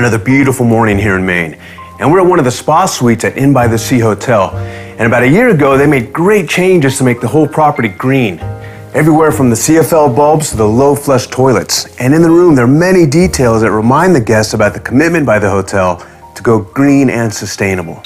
Another beautiful morning here in Maine. And we're at one of the spa suites at Inn by the Sea Hotel. And about a year ago, they made great changes to make the whole property green. Everywhere from the CFL bulbs to the low flush toilets. And in the room, there are many details that remind the guests about the commitment by the hotel to go green and sustainable.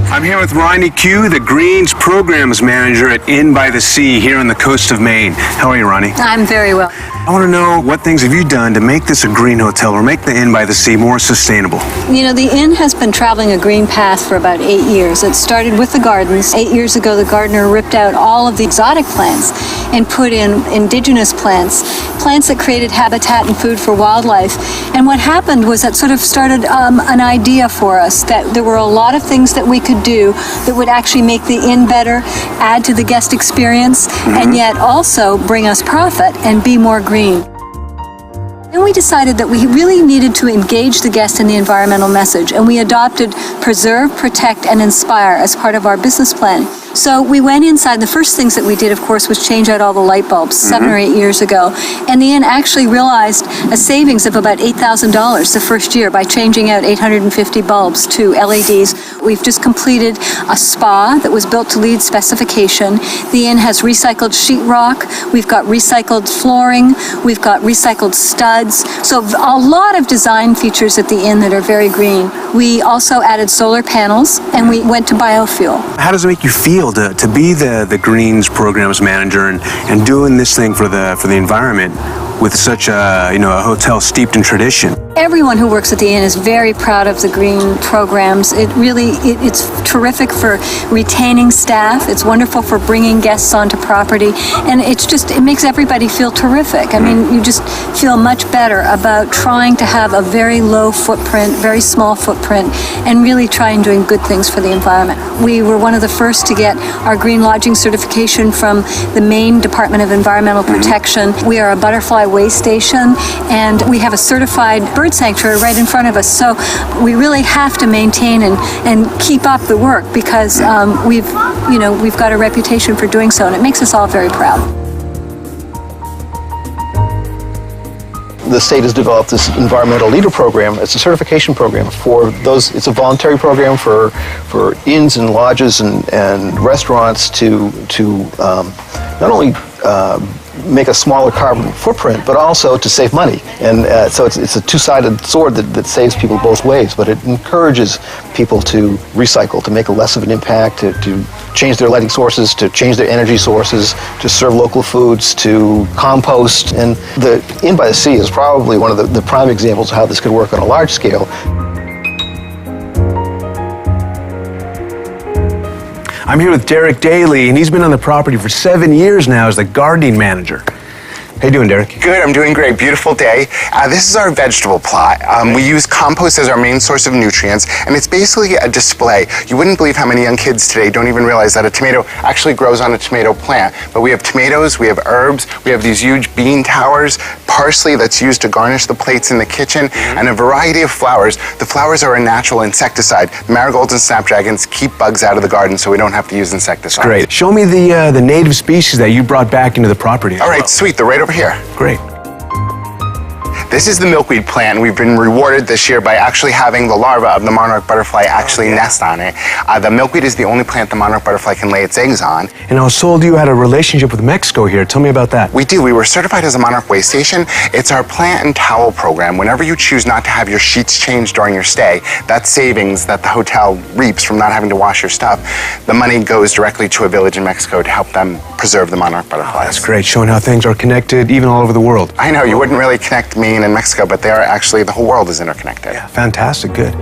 I'm here with Ronnie Q, the Greens Programs Manager at Inn by the Sea here on the coast of Maine. How are you, Ronnie? I'm very well. I want to know, what things have you done to make this a green hotel or make the Inn by the Sea more sustainable? You know, the Inn has been traveling a green path for about 8 years. It started with the gardens. 8 years ago, the gardener ripped out all of the exotic plants and put in indigenous plants that created habitat and food for wildlife. And what happened was that sort of started an idea for us that there were a lot of things that we could do that would actually make the Inn better, add to the guest experience, and yet also bring us profit and be more green. Then we decided that we really needed to engage the guest in the environmental message, and we adopted preserve, protect, and inspire as part of our business plan. So we went inside. The first things that we did, of course, was change out all the light bulbs 7 or 8 years ago. And the Inn actually realized a savings of about $8,000 the first year by changing out 850 bulbs to LEDs. We've just completed a spa that was built to LEED specification. The Inn has recycled sheetrock. We've got recycled flooring. We've got recycled studs. So a lot of design features at the Inn that are very green. We also added solar panels, and we went to biofuel. How does it make you feel to be the Greens Programs Manager and doing this thing for the environment with such a hotel steeped in tradition? Everyone who works at the Inn is very proud of the green programs. It's terrific for retaining staff. It's wonderful for bringing guests onto property, and it makes everybody feel terrific. I mean, you just feel much better about trying to have a very low footprint, very small footprint, and really trying doing good things for the environment. We were one of the first to get our green lodging certification from the Maine Department of Environmental Protection. We are a butterfly way station, and we have a certified bird sanctuary right in front of us. So we really have to maintain and keep up the work because we've got a reputation for doing so, and it makes us all very proud. The state has developed this environmental leader program. It's a certification program for those. It's a voluntary program for inns and lodges and restaurants to not only make a smaller carbon footprint, but also to save money. And so it's a two-sided sword that saves people both ways, but it encourages people to recycle, to make less of an impact, to change their lighting sources, to change their energy sources, to serve local foods, to compost. And the Inn by the Sea is probably one of the prime examples of how this could work on a large scale. I'm here with Derek Daly, and he's been on the property for 7 years now as the gardening manager. How you doing, Derek? Good, I'm doing great. Beautiful day. This is our vegetable plot. We use compost as our main source of nutrients, and it's basically a display. You wouldn't believe how many young kids today don't even realize that a tomato actually grows on a tomato plant. But we have tomatoes, we have herbs, we have these huge bean towers, parsley that's used to garnish the plates in the kitchen, and a variety of flowers. The flowers are a natural insecticide. Marigolds and snapdragons keep bugs out of the garden, so we don't have to use insecticides. Great. Show me the native species that you brought back into the property. All right, sweet. They're right over here. Great. This is the milkweed plant. We've been rewarded this year by actually having the larva of the monarch butterfly actually nest on it. The milkweed is the only plant the monarch butterfly can lay its eggs on. And I was told you had a relationship with Mexico here. Tell me about that. We do. We were certified as a monarch way station. It's our plant and towel program. Whenever you choose not to have your sheets changed during your stay, that savings that the hotel reaps from not having to wash your stuff, the money goes directly to a village in Mexico to help them preserve the monarch butterflies. Oh, that's great, showing how things are connected even all over the world. I know, you wouldn't really connect Maine and Mexico, but they are actually, the whole world is interconnected. Yeah, fantastic, good.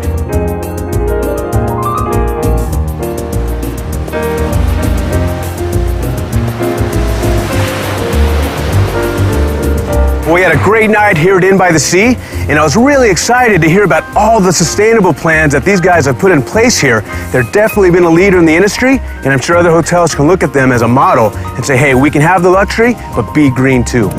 Well, we had a great night here at Inn by the Sea, and I was really excited to hear about all the sustainable plans that these guys have put in place here. They're definitely been a leader in the industry, and I'm sure other hotels can look at them as a model and say, hey, we can have the luxury, but be green too.